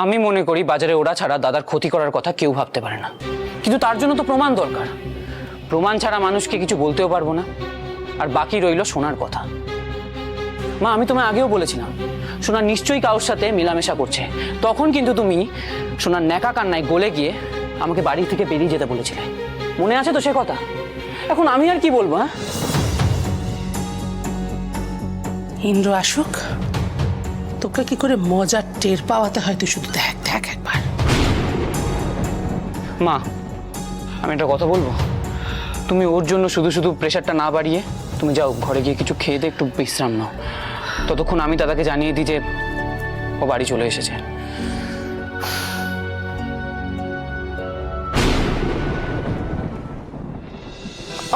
আমি মনে করি বাজারে ওরা ছাড়া দাদার ক্ষতি করার কথা কেউ ভাবতে পারে না, কিন্তু তার জন্য তো প্রমাণ দরকার। প্রমাণ ছাড়া মানুষকে কিছু বলতেও পারবো না। আর বাকি রইল সোনার কথা। মা, আমি তোমায় আগেও বলেছিলাম সোনা নিশ্চয়ই কারোর সাথে মেলামেশা করছে। তখন কিন্তু তুমি সোনার ন্যাকা কান্নায় গলে গিয়ে আমাকে বাড়ি থেকে বেরিয়ে যেতে বলেছিলে, মনে আছে তো সে কথা? এখন আমি আর কি বলবো? হ্যাঁ, ইন্দ্র আসুক, তোকে কি করে মজার টের পাওয়াতে হয় তুই শুধু দেখ দেখ একবার। মা, আমি একটা কথা বলবো। তুমি ওর জন্য শুধু শুধু প্রেশারটা না বাড়িয়ে তুমি যাও ঘরে গিয়ে কিছু খেয়ে দিয়ে একটু বিশ্রাম নাও। ততক্ষণ আমি দাদাকে জানিয়ে দিই যে ও বাড়ি চলে এসেছে।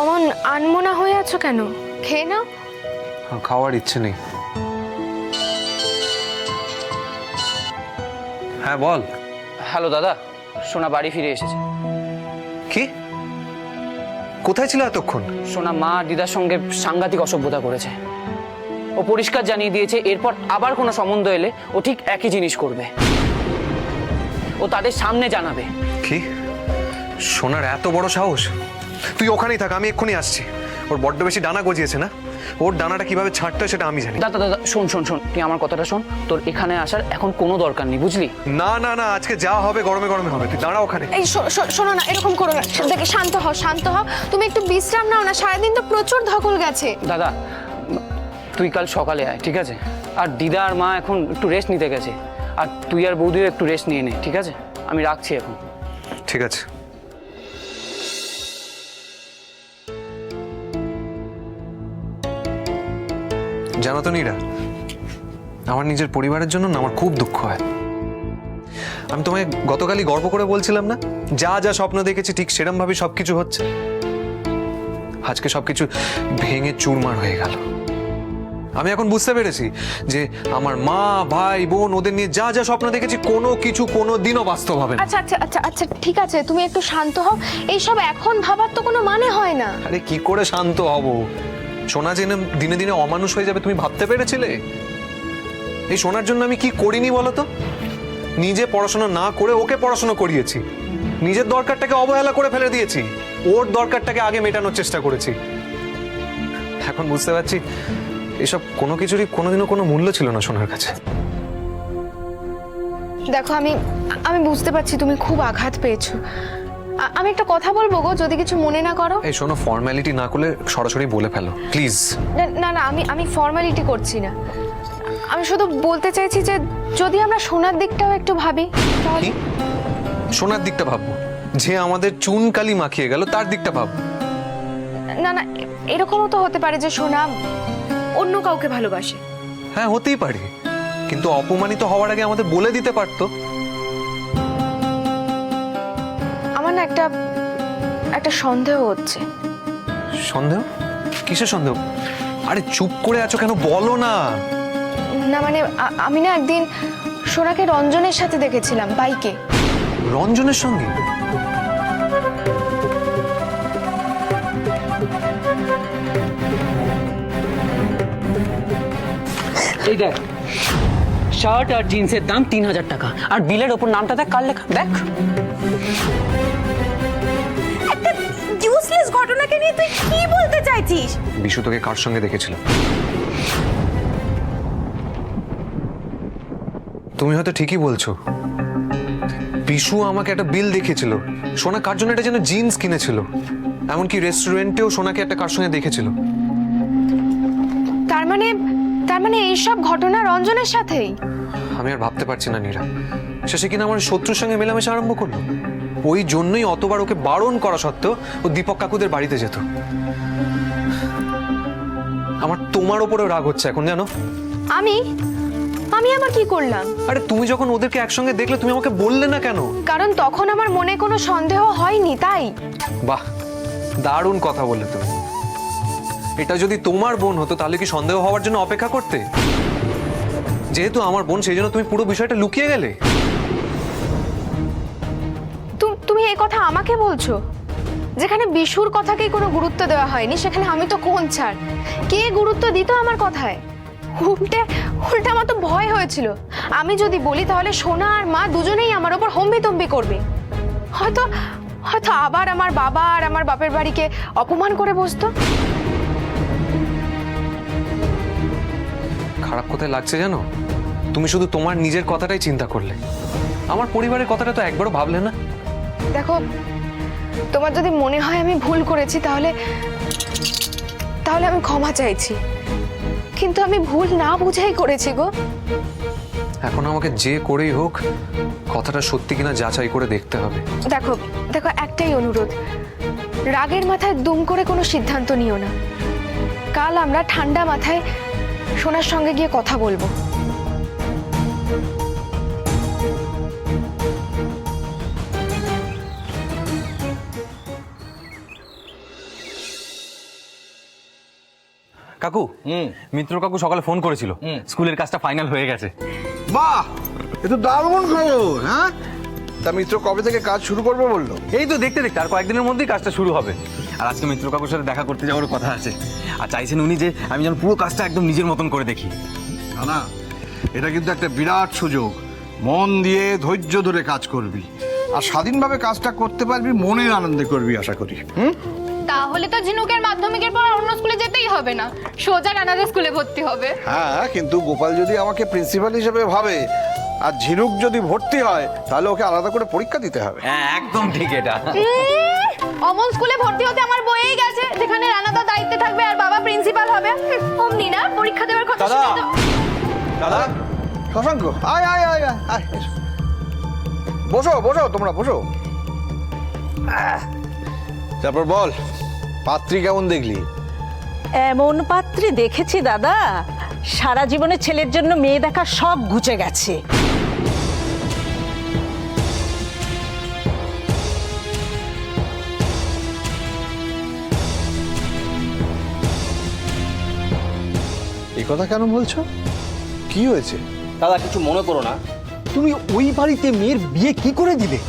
অমন আনমনা হয়ে আছো কেন? খেয়ে নাও। খাওয়ার ইচ্ছে নেই। হ্যাঁ বল। হ্যালো দাদা, সোনা বাড়ি ফিরে এসেছে। কি? কোথায় ছিল এতক্ষণ? সোনা মা আর দিদার সঙ্গে সাংঘাতিক অসভ্যতা করেছে। ও পরিষ্কার জানিয়ে দিয়েছে এরপর আবার কোনো সম্বন্ধ এলে ও ঠিক একই জিনিস করবে। ও তাদের সামনে জানাবে। কি? সোনার এত বড় সাহস? তুই ওখানেই থাক, আমি এক্ষুনি আসছি। ওর বড্ড বেশি ডানা গজিয়েছে না? ওর ডানাটা কিভাবে ছাড়তে হয় সেটা আমি জানি। দাদা দাদা শোন শোন শোন, তুই আমার কথাটা শোন। তোর এখানে আসার এখন কোনো দরকার নেই, বুঝলি? না না না, আজকে যা হবে গরমে গরমে হবে। তুই দাঁড়া ওখানে। এই শোনো না, এরকম করো না। দেখে শান্ত হও, শান্ত হও। তুমি একটু বিশ্রাম নাও না, সারাদিন তো প্রচুর ধকল গেছে। দাদা তুই কাল সকালে আয়, ঠিক আছে? আর দিদা আর মা এখন একটু রেস্ট নিতে গেছে, আর তুই আর বৌদিও একটু রেস্ট নিয়ে নে, ঠিক আছে? আমি রাখছি এখন। ঠিক আছে। জানো তো নীরা, আমার নিজের পরিবারের জন্য না আমার খুব দুঃখ হয়। আমি তোমায় গতকালই গর্ব করে বলছিলাম না, যা যা স্বপ্ন দেখেছি ঠিক সেরম ভাবে সবকিছু হচ্ছে। আজকে সবকিছু ভেঙে চুরমার হয়ে গেল। আমি এখন বুঝতে পেরেছি যে আমার মা ভাই বোন ওদের নিয়ে যা যা স্বপ্ন দেখেছি কোনো কিছু কোনো দিনও বাস্তব হবে না। আচ্ছা আচ্ছা আচ্ছা আচ্ছা, ঠিক আছে, তুমি একটু শান্ত হও। এইসব এখন ভাবার তো কোনো মানে হয় না। আরে কি করে শান্ত হব? সোনা জেনে দিনে দিনে অমানুষ হয়ে যাবে তুমি ভাবতে পেরেছিলে? এই সোনার জন্য আমি কি করিনি বলো তো? নিজে পড়াশোনা না করে ওকে পড়াশোনা করিয়েছি। নিজের দরকারটাকে অবহেলা করে ফেলে দিয়েছি, ওর দরকারটাকে আগে মেটানোর চেষ্টা করেছি। এখন বুঝতে পারছি এসব কোনো কিছুরই কোনোদিনও কোনো মূল্য ছিল না সোনার কাছে। দেখো, আমি আমি বুঝতে পারছি তুমি খুব আঘাত পেয়েছো। আমি একটা কথা বলবো গো, যদি কিছু মনে না করো। এই শোনো, ফর্মালিটি না করলে সরাসরি বলে ফেলো প্লিজ। না না, আমি ফর্মালিটি করছি না। আমি শুধু বলতে চাইছি যে যদি আমরা সোনার দিকটাও একটু ভাবি তাহলে। কি? সোনার দিকটা ভাববো? যে আমাদের চুন কালি মাখিয়ে গেল তার দিকটা ভাববো? না না, এরকমও তো হতে পারে যে সোনা অন্য কাউকে ভালোবাসে। হ্যাঁ হতেই পারে, কিন্তু অপমানিত হওয়ার আগে আমাদের বলে দিতে পারতো। আমার না একটা সন্দেহ হচ্ছে। সন্দেহ? কিসের সন্দেহ? আরে চুপ করে আছো কেন, বলো না। না মানে আমি না একদিন সোনাকে রঞ্জনের সাথে দেখেছিলাম বাইকে। রঞ্জনের সঙ্গে? এই দেখ, শার্ট আর জিন্সের দাম 3000 টাকা, আর বিলের ওপর নামটা দেখ কার লেখা, দেখ। একটা ইউজলেস ঘটনাকে নিয়ে তুই কি বলতে চাইছিস? বিশু তোকে কার সঙ্গে দেখেছিল? তুমি হয়তো ঠিকই বলছো, বিশু আমাকে একটা বিল দেখিয়েছিল। সোনা কার জন্য একটা যেন জিন্স কিনেছিল, এমনকি রেস্টুরেন্টেও সোনাকে একটা কার সঙ্গে দেখেছিল। তার মানে এইসব ঘটনা রঞ্জনের সাথেই? আমি আর ভাবতে পারছি না নীরা, শেষে কিনা আমার শত্রুর সঙ্গে মেলামেশা আরম্ভ করলো। ওই জন্যই অতবার ওকে বারণ করা সত্ত্বেও ও দীপক কাকুদের বাড়িতে যেত। আমার তোমার ওপরেও রাগ হচ্ছে এখন, জানো? আমি আবার কি করলাম? আরে তুমি যখন ওদেরকে একসঙ্গে দেখলে তুমি আমাকে বললে না কেন? কারণ তখন আমার মনে কোনো সন্দেহ হয়নি, তাই। বাহ, দারুণ কথা বললে তুমি। এটা যদি তোমার বোন হতো তাহলে কি সন্দেহ হওয়ার জন্য অপেক্ষা করতে? যেহেতু আমার বোন সেই জন্য তুমি পুরো বিষয়টা লুকিয়ে গেলে। তুমি এই কথা আমাকে বলছো? যেখানে বিশুর কথাকেই কোনো গুরুত্ব দেওয়া হয়নি সেখানে আমি তো কোন ছাড়? কে গুরুত্ব দিত আমার কথায়? উল্টে উল্টে আমার তো ভয় হয়েছিল, আমি যদি বলি তাহলে সোনা আর মা দুজনেই আমার ওপর হম্বিতম্বি করবে, হয়তো হয়তো আবার আমার বাবা আর আমার বাপের বাড়িকে অপমান করে বসতো। খারাপ কোথায় লাগছে জানো? তুমি শুধু তোমার নিজের কথাটাই চিন্তা করলে, আমার পরিবারের কথাটা তো একবারও ভাবলে না। দেখো, তোমার যদি মনে হয় আমি ভুল করেছি তাহলে তাহলে আমি ক্ষমা চাইছি, কিন্তু আমি ভুল না বুঝেই করেছি গো। এখন আমাকে যে করেই হোক কথাটা সত্যি কিনা যাচাই করে দেখতে হবে। দেখো দেখো, একটাই অনুরোধ, রাগের মাথায় দুম করে কোনো সিদ্ধান্ত নিও না। কাল আমরা ঠান্ডা মাথায় সোনার সঙ্গে গিয়ে কথা বলবো। কাকু, মিত্র কাকু সকালে ফোন করেছিল, স্কুলের কাজটা ফাইনাল হয়ে গেছে। বাহ, এ তো দারুণ খবর। হ্যাঁ, তা মিত্র কবে থেকে কাজ শুরু করবে বললো? এই তো দেখতে দেখতে আর কয়েকদিনের মধ্যেই কাজটা শুরু হবে। আর আজকে মিত্র কাকুর সাথে দেখা করতে যাওয়ার কথা আছে, আর চাইছেন উনি যে আমি যেন পুরো কাজটা একদম নিজের মতন করে দেখি। না না, এটা কিন্তু একটা বিরাট সুযোগ। মন দিয়ে ধৈর্য ধরে কাজ করবি, আর স্বাধীনভাবে কাজটা করতে পারবি, মনের আনন্দে করবি আশা করি। তাহলে তো ঝিনুকের মাধ্যমিকের পর অন্য স্কুলে যেতেই হবে না, সোজা রানাদের স্কুলে ভর্তি হবে। হ্যাঁ, কিন্তু গোপাল যদি আমাকে প্রিন্সিপাল হিসেবে ভাবে আর ঝিনুক যদি ভর্তি হয়, তাহলে ওকে আলাদা করে পরীক্ষা দিতে হবে। হ্যাঁ, একদম ঠিক এটা। অমন স্কুলে ভর্তি হতে আমার বইয়েই গেছে, যেখানে রানাদা দায়িত্বে থাকবে আর বাবা প্রিন্সিপাল হবে। অমনি না পরীক্ষা দেওয়ার কথা দাদা, শুনে তো দাদা, শশাঙ্ক, আয় আয় আয় আয় আয়, এসো। বসো বসো, তোমরা বসো। তারপর বল, পাত্রী কেমন দেখলি? এমন পাত্রী দেখেছি দাদা, সারা জীবনে ছেলের জন্য মেয়ে দেখা সব ঘুচে গেছে। এই কথা কেন বলছো? কি হয়েছে? দাদা কিছু মনে করো না, তুমি ওই বাড়িতে মেয়ের বিয়ে কি করে দিলে?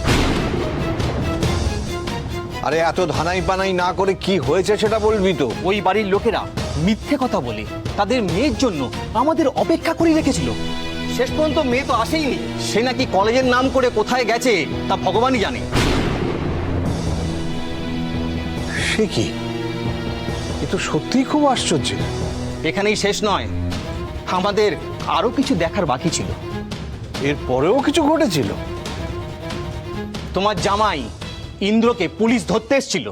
আরে এত ধানাই পানাই না করে কি হয়েছে সেটা বলবি তো। ওই বাড়ির লোকেরা মিথ্যে কথা বলে তাদের মেয়ের জন্য আমাদের অপেক্ষা করে রেখেছিল। শেষ পর্যন্ত মেয়ে তো আসেইনি, সে নাকি কলেজের নাম করে কোথায় গেছে তা ভগবানই জানে। সে কি? এ তো সত্যিই খুব আশ্চর্য। এখানেই শেষ নয়, আমাদের আরো কিছু দেখার বাকি ছিল। এর পরেও কিছু ঘটেছিল? তোমার জামাই ইন্দ্রকে পুলিশ ধরতে এসেছিল।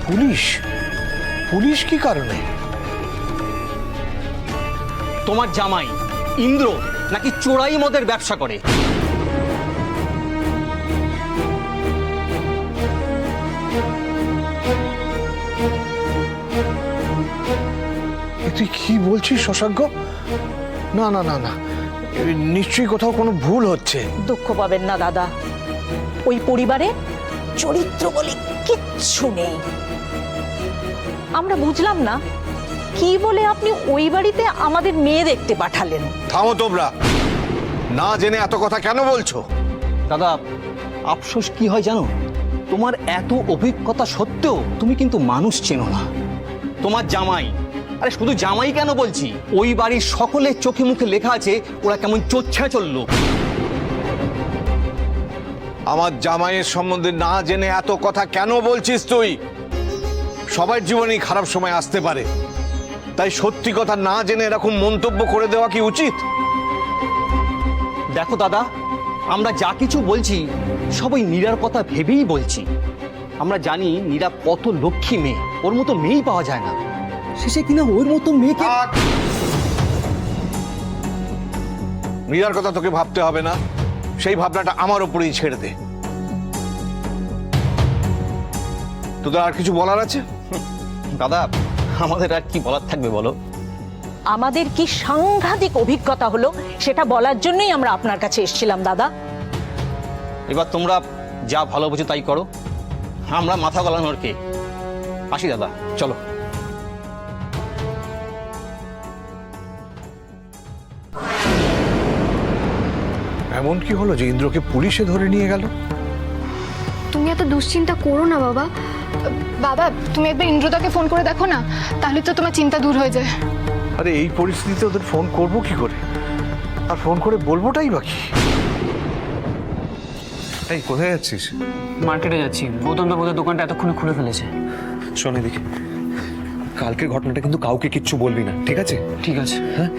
পুলিশ? পুলিশ কি কারণে? তোমার জামাই ইন্দ্র নাকি চোরাই মদের ব্যবসা করে। তুই কি বলছিস শশাঙ্ক? না না না না, নিশ্চয়ই কোথাও কোনো ভুল হচ্ছে। দুঃখ পাবেন না দাদা, ওই পরিবারে চরিত্র বলে কিচ্ছু নেই। আমরা বুঝলাম না কি বলে আপনি ওই বাড়িতে আমাদের মেয়ে দেখতে পাঠালেন। থামো তোমরা, না জেনে এত কথা কেন বলছো? দাদা, আফসোস কি হয় জানো, তোমার এত অভিজ্ঞতা সত্ত্বেও তুমি কিন্তু মানুষ চেনো না। তোমার জামাই, আরে শুধু জামাই কেন বলছি, ওই বাড়ির সকলের চোখে মুখে লেখা আছে ওরা কেমন চোচ্ছা চললো। আমার জামাইয়ের সম্বন্ধে না জেনে এত কথা কেন বলছিস তুই? সবার জীবনেই খারাপ সময় আসতে পারে, তাই সত্যি কথা না জেনে এরকম মন্তব্য করে দেওয়া কি উচিত? দেখো দাদা, আমরা যা কিছু বলছি সবাই নীরার কথা ভেবেই বলছি। আমরা জানি নীরা কত লক্ষ্মী মেয়ে, ওর মতো মেয়েই পাওয়া যায় না। শেষে কিনা ওর মতো মেয়েকে। মীরার কথা তোকে ভাবতে হবে না, সেই ভাবনাটা আমার উপরেই ছেড়ে দে। তোদের আর কিছু বলার আছে? দাদা, আমাদের আর কি বলার থাকবে বলো? আমাদের কি সাংঘাতিক অভিজ্ঞতা হলো সেটা বলার জন্যই আমরা আপনার কাছে এসেছিলাম দাদা। এবার তোমরা যা ভালো বুঝো তাই করো, আমরা মাথা গলানোর কে। আসি দাদা, চলো। এমন কি হলো যে ইন্দ্রকে পুলিশে ধরে নিয়ে গেল? তুমি এত দুশ্চিন্তা করো না বাবা। বাবা তুমি একবার ইন্দ্রদাকে ফোন করে দেখো না, তাহলে তো তোমার চিন্তা দূর হয়ে যায়। আরে এই পরিস্থিতিতে ওদের ফোন করব কি করে, আর ফোন করে বলবোটাই বাকি। এই কোথায় যাচ্ছিস? মার্কেটে যাচ্ছি, গৌতম দা বোধহয় দোকানটা এতক্ষণে খুলে ফেলেছে। শোন এদিকে, কালকের ঘটনাটা কিন্তু কাউকে কিচ্ছু বলবি না, ঠিক আছে? ঠিক আছে। হ্যাঁ,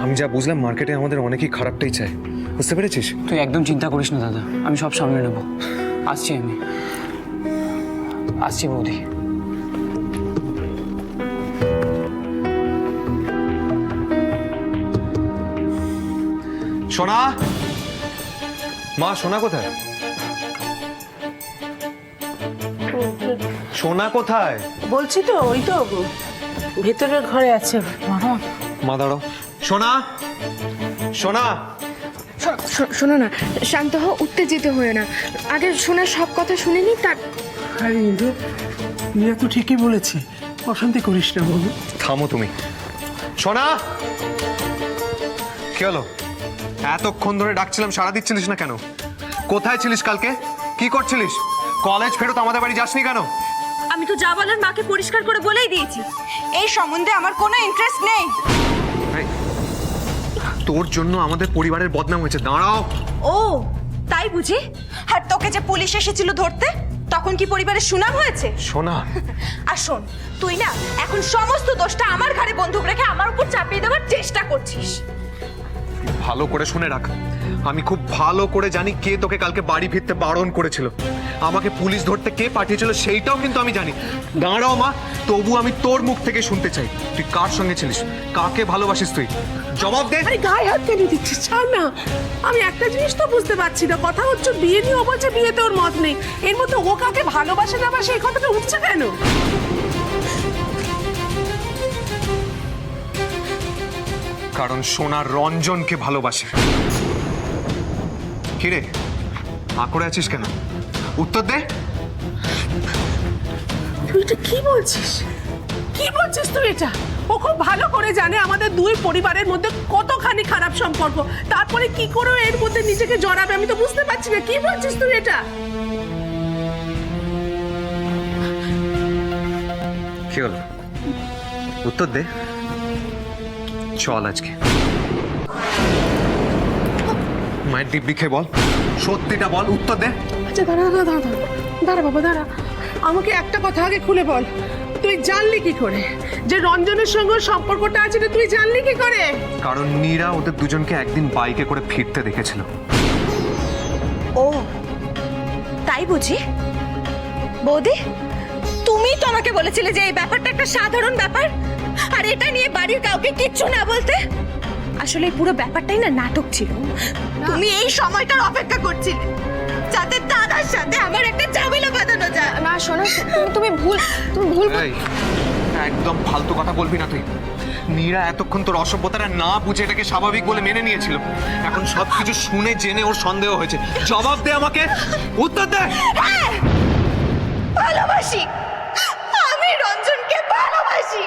আমি যা বুঝলাম মার্কেটে আমাদের অনেকেই খারাপটাই চায়, বুঝতে পেরেছিস? তুই একদম চিন্তা করিস না দাদা, আমি সব সামলে নেব। আসছি আমি, আসছি বৌদি। সোনা, মা সোনা কোথায়? সোনা কোথায়? বলছি তো, ওই তো ভেতরের ঘরে আছে। মা দাঁড়াও। সোনা, সোনা। শোনো না, শান্ত হও, উত্তেজিত হয়ে না। আগে শোনার সব কথা শুনে নি তার। আরে ইন্দু, নীরা তো ঠিকই বলেছে, অশান্তি করিস না বাবু। থামো তুমি। সোনা, কি হলো? এতক্ষণ ধরে ডাকছিলাম, সাড়া দিচ্ছিলিস না কেন? কোথায় ছিলিস কালকে? কি করছিলিস? কলেজ ফেরত আমাদের বাড়ি যাসনি কেন? আমি তো যা বলার মাকে পরিষ্কার করে বলেই দিয়েছি, এই সম্বন্ধে আমার কোনো ইন্টারেস্ট নেই। এই, তোর জন্য আমাদের পরিবারের বদনাম হয়েছে। দাঁড়াও। ও তাই বুঝি? আর তোকে যে পুলিশ এসেছিল ধরতে, তখন কি পরিবারের সুনাম হয়েছে? সোনা, আর শোন, তুই না এখন সমস্ত দোষটা আমার ঘাড়ে বন্দুক রেখে আমার উপর চাপিয়ে দেওয়ার চেষ্টা করছিস। ভালো করে শুনে রাখ, আমি খুব ভালো করে জানি কে তোকে কালকে বাড়ি ফিরতে বারণ করেছিল। আমাকে পুলিশ ধরতে কে পাঠিয়েছিল সেইটাও কিন্তু আমি জানি। দাঁড়াও মা, তবু আমি তোর মুখ থেকে শুনতে চাই, তুই কার সঙ্গে ছিলিস, কাকে ভালোবাসিস তুই? জবাব দে। আরে গায়ে হাত কেন দিচ্ছিস? ছাড় না। আমি একটা জিনিস তো বুঝতে পারছি না, কথা হচ্ছে বিয়ে নিয়ে, ও বলছে বিয়েতে ওর মত নেই। এর মধ্যে ও কাকে ভালোবাসে না বাসে এই কথাটা উঠছে কেন? কারণ সোনা রঞ্জনকে ভালোবাসে। কিরে, হা করে আছিস কেন? উত্তর দে। তুই এটা কি বলছিস? কি বলছিস তুই এটা? ও খুব ভালো করে জানে আমাদের দুই পরিবারের মধ্যে কতখানি খারাপ সম্পর্ক, তারপরে কি করে ও এর মধ্যে নিজেকে জড়াবে আমি তো বুঝতে পারছি না। কি বলছিস তুই এটা? কি হলো? উত্তর দে। চল আজকে মায়ের দিব্যি খেয়ে বল, সত্যিটা বল, উত্তর দে। আচ্ছা দাঁড়া দাঁড়া দাঁড়া দাঁড়া বাবা দাঁড়া, আমাকে একটা কথা আগে খুলে বল, তুই জানলি কি করে যে রঞ্জনের সঙ্গে সম্পর্কটা আছে? তুই জানলি কি করে? কারণ নীরা ওদের দুজনকে একদিন বাইকে করে ফিরতে দেখেছিল। ও তাই বুঝি? বৌদি, তুমি তো আমাকে বলেছিলে যে এই ব্যাপারটা একটা সাধারণ ব্যাপার, আর এটা নিয়ে বাড়ির কাউকে কিচ্ছু না বলতে। আসলে এই পুরো ব্যাপারটাই না নাটক ছিল। তুমি এই সময়টার অপেক্ষা করছিলে যাতে দাদার সাথে আমার একটা ঝামেলা বাঁধানো যায়। না শোনো, তুমি ভুল এই, একদম ফালতু কথা বলবি না তুই। নীরা এতক্ষণ তোর অসভ্যতাটা না বুঝে এটাকে স্বাভাবিক বলে মেনে নিয়েছিল, এখন সবকিছু শুনে জেনে ওর সন্দেহ হয়েছে। জবাব দে আমাকে, উত্তর দে। হ্যাঁ, ভালোবাসি, আমি রঞ্জনকে ভালোবাসি।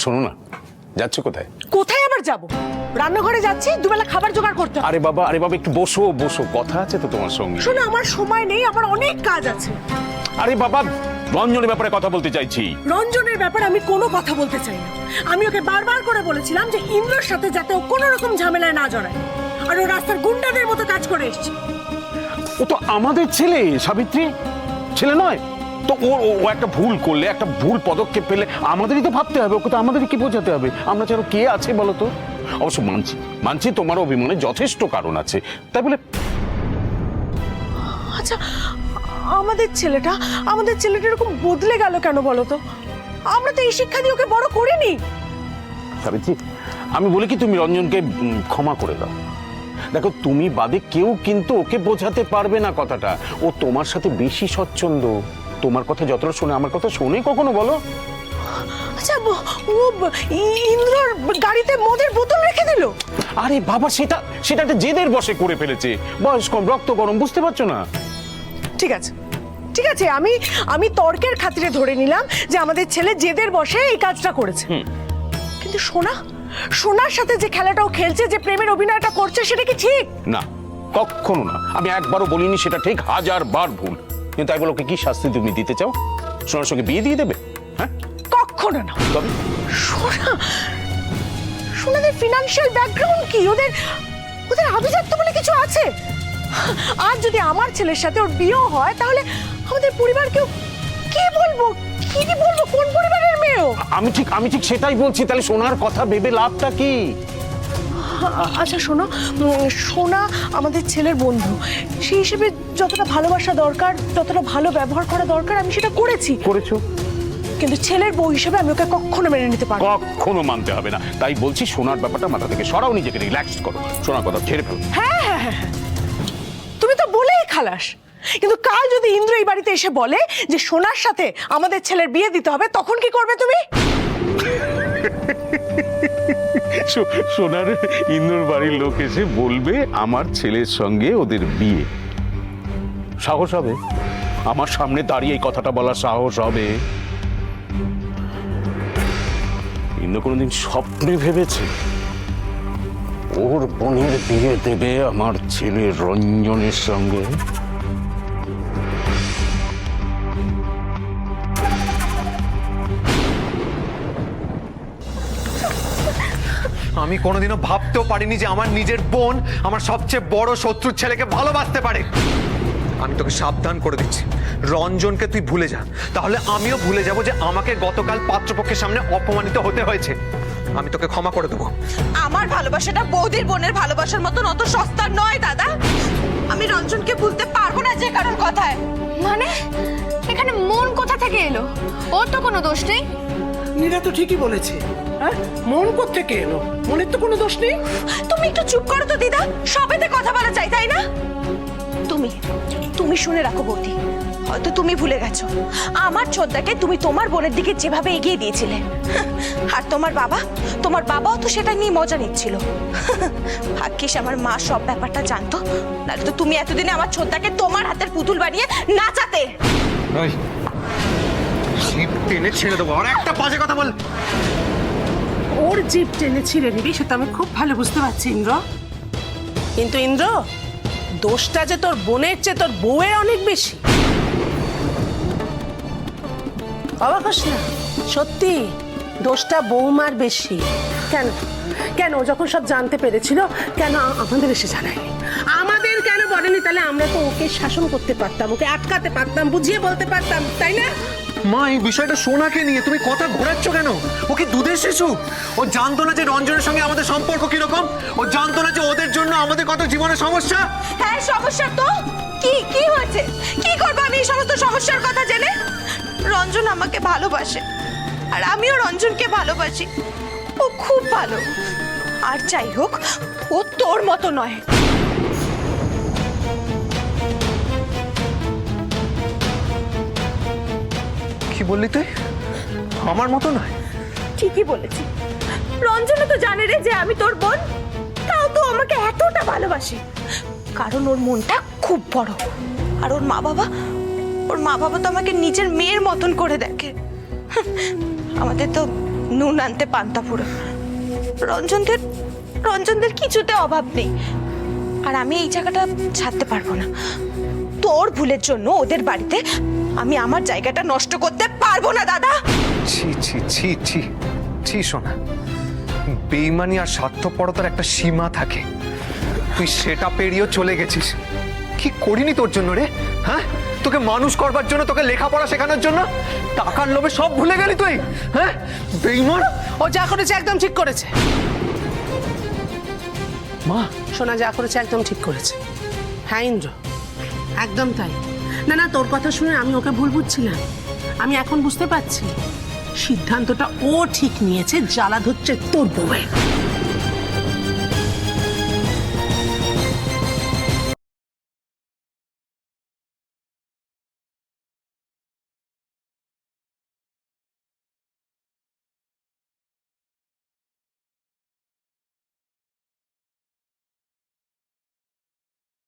শোনো না, যাচ্ছ কোথায়? কোথায় আবার যাব? রান্নাঘরে যাচ্ছি, দুবেলা খাবার জোগাড় করতে হবে। আরে বাবা একটু বসো বসো, কথা আছে তো তোমার সঙ্গে। শোনো, আমার সময় নেই, আমার অনেক কাজ আছে। আরে বাবা, রঞ্জনের ব্যাপারে কথা বলতে চাইছি। রঞ্জনের ব্যাপারে আমি কোনো কথা বলতে চাই না। আমি ওকে বারবার করে বলেছিলাম যে ইন্দ্রর সাথে যাতে ও কোনো রকম ঝামেলায় না জড়ায়, আর ও রাস্তার গুন্ডাদের মতো কাজ করে এসছে। ও তো আমাদের ছেলে, সাবিত্রী, ছেলে নয় তো? ও একটা ভুল করলে, একটা ভুল পদক্ষেপ পেলে আমাদেরই তো ভাবতে হবে, ওকে তো আমাদেরই কি বোঝাতে হবে। আমরা যেন কে আছে বলো তো? অবশ্য মানছি তোমার অভিমানে যথেষ্ট কারণ আছে, তাই বলে। আচ্ছা, আমাদের ছেলেটা এরকম বদলে গেল কেন বলো তো? আমরা তো এই শিক্ষা দিয়ে ওকে বড় করিনি। সাবিত্রী, আমি বলি কি, তুমি রঞ্জনকে ক্ষমা করে দাও। দেখো, তুমি বাদে কেউ কিন্তু ওকে বোঝাতে পারবে না কথাটা। ও তোমার সাথে বেশি স্বচ্ছন্দ, তোমার কথা যতটা শোনে আমার কথা শোনে কখনো বলো? আচ্ছা ইন্দ্রর গাড়িতে মদের বোতল রেখে দিল? আরে বাবা, সেটা একটা জেদের বশে করে ফেলেছে। বয়স কম, রক্ত গরম, বুঝতে পারছো না? ঠিক আছে ঠিক আছে, আমি তর্কের খাতিরে ধরে নিলাম যে আমাদের ছেলে জেদের বশে এই কাজটা করেছে। কিন্তু সোনার সাথে যে খেলাটাও খেলছে, যে প্রেমের অভিনয়টা করছে, সেটা কি ঠিক? না, কখনো না। আমি একবারও বলিনি সেটা ঠিক, 1000বার ভুল। কিন্তু তাই বলো, ওকে কি শাস্তি তুমি দিতে চাও? সোনার সঙ্গে বিয়ে দিয়ে দেবে? হ্যাঁ, কখনো না। তবে সোনাদের ফিনান্সিয়াল ব্যাকগ্রাউন্ড কি? ওদের আভিজাত্য বলে কিছু আছে? আর যদি আমার ছেলের সাথে ওর বিয়ে হয়, তাহলে আমাদের পরিবারকেও কি বলবো কোন পরিবারের মেয়েও? আমি ঠিক সেটাই বলছি। তাহলে সোনার কথা ভেবে লাভটা কি? আচ্ছা শোনো, সোনা আমাদের ছেলের বন্ধু, সেই হিসেবে যতটা ভালোবাসা দরকার, যতটা ভালো ব্যবহার করা দরকার, আমি সেটা করেছো। কিন্তু ছেলের বউ হিসেবে আমি ওকে কখনো মেনে নিতে পারবো না। কখনো মানতে হবে না। তাই বলছি, সোনার ব্যাপারটা মাথা থেকে সরাও, নিজেকে রিল্যাক্স করো, সোনার কথা ছেড়ে ফেলো। হ্যাঁ, তুমি তো বলেই খালাস। কিন্তু কাল যদি ইন্দ্র এই বাড়িতে এসে বলে যে সোনার সাথে আমাদের ছেলের বিয়ে দিতে হবে, তখন কি করবে তুমি? সোনার ইন্দ্রর বাড়ির লোক এসে বলবে আমার ছেলের সঙ্গে ওদের বিয়ে, সাহস হবে? আমার সামনে দাঁড়িয়ে এই কথাটা বলার সাহস হবে? ইন্দ্র কোনোদিন স্বপ্নে ভেবেছে ওর বোনের বিয়ে দেবে আমার ছেলে রঞ্জনের সঙ্গে? আমি কোনোদিনও ভাবতেও পারিনি যে আমার নিজের বোন আমার সবচেয়ে বড় শত্রুর ছেলেকে ভালোবাসতে পারে। আমি তোকে সাবধান করে দিচ্ছি, রঞ্জনকে তুই ভুলে যা, তাহলে আমিও ভুলে যাব যে আমাকে গতকাল পাত্রপক্ষের সামনে অপমানিত হতে হয়েছে। আমি তোকে ক্ষমা করে দেবো। আমার ভালোবাসাটা বৌদির বোনের ভালোবাসার মতন অত সস্তা নয় দাদা। আমি রঞ্জনকে ভুলতে পারবো না যে কারোর কথায়। মানে এখানে মন কোথা থেকে এলো? ওর তো কোনো দোষ নেই। নীরা তো ঠিকই বলেছে। হ্যাঁ, মন কোত্থেকে এলো? মনের তো কোনো দোষ নেই। তুমি একটু চুপ করো তো দিদা, সবেতে কথা বলা চাই, তাই না? তুমি শুনে রাখো বৌদি, হয়তো তুমি ভুলে গেছো আমার ছোটদাকে তুমি তোমার বোনের দিকে যেভাবে এগিয়ে দিয়েছিলে, আর তোমার বাবাও তো সেটা নিয়ে মজা নিচ্ছিল। ভাগ্যিস আমার মা সব ব্যাপারটা জানতো, নাহলে তো তুমি এতদিনে আমার ছোটদাকে তোমার হাতের পুতুল বানিয়ে নাচাতে। টেনে ছেড়ে দেবো, আর একটা বাজে কথা বল। ওর জিভ টেনে ছিঁড়ে নিবি সেটা আমি খুব ভালো বুঝতে পারছি ইন্দ্র। কিন্তু ইন্দ্র, দোষটা যে তোর বোনের চেয়ে তোর বউয়ের অনেক বেশি। অবাক হোস না, সত্যি দোষটা বৌমার বেশি। কেন যখন সব জানতে পেরেছিল, কেন আমাদের এসে জানায়নি? আমাদের কেন বলেনি? তাহলে আমরা তো ওকে শাসন করতে পারতাম, ওকে আটকাতে পারতাম, বুঝিয়ে বলতে পারতাম, তাই না? মা, এই বিষয়টা সোনাকে নিয়ে তুমি কথা ঘোরাচ্ছ কেন? ও কি দুধের শিশু? ও জানতো না যে রঞ্জনের সঙ্গে আমাদের সম্পর্ক কিরকম? ও জানতো না যে ওদের জন্য আমাদের কত জীবনের সমস্যা? হ্যাঁ, সমস্যা তো কি হয়েছে? কি করবো আমি এই সমস্ত সমস্যার কথা জেনে? রঞ্জন আমাকে ভালোবাসে, আর আমিও রঞ্জনকে ভালোবাসি। ও খুব ভালো, আর যাই হোক, ও তোর মতো নয়। কি বললি তুই? আমার মতো নয়? ঠিকই বলেছি। রঞ্জনও তো জানে রে যে আমি তোর বোন, তাও তো আমাকে এতটা ভালোবাসে, কারণ ওর মনটা খুব বড়। আর ওর মা বাবা তো আমাকে নিজের মেয়ের মতন করে দেখে। আমাদের তো নুন আনতে পান্তা পুরো। রঞ্জনদের কিছুতে অভাব নেই, আর আমি এই জায়গাটা ছাড়তে পারবো না। তোর ভুলের জন্য ওদের বাড়িতে আমি আমার জায়গাটা নষ্ট করতে পারবো না দাদা। ছি ছি ছি ছি ছি সোনা, বেইমানি আর স্বার্থপরতার একটা সীমা থাকে, তুই সেটা পেরিয়েও চলে গেছিস। কি করিনি তোর জন্য রে? হ্যাঁ, তোকে মানুষ করবার জন্য, তোকে লেখাপড়া শেখানোর জন্য, টাকার লোভে সব ভুলে গেলি তুই? হ্যাঁ, বেইমান। ও যা করেছে একদম ঠিক করেছে মা, সোনা, যা করেছে একদম ঠিক করেছে। হ্যাঁ ইন্দ্র, একদম তাই। না, তোর কথা শুনে আমি ওকে ভুল বুঝছিলাম। আমি এখন বুঝতে পারছি সিদ্ধান্তটা ও ঠিক নিয়েছে, জ্বালা ধরছে তোর বউয়ের।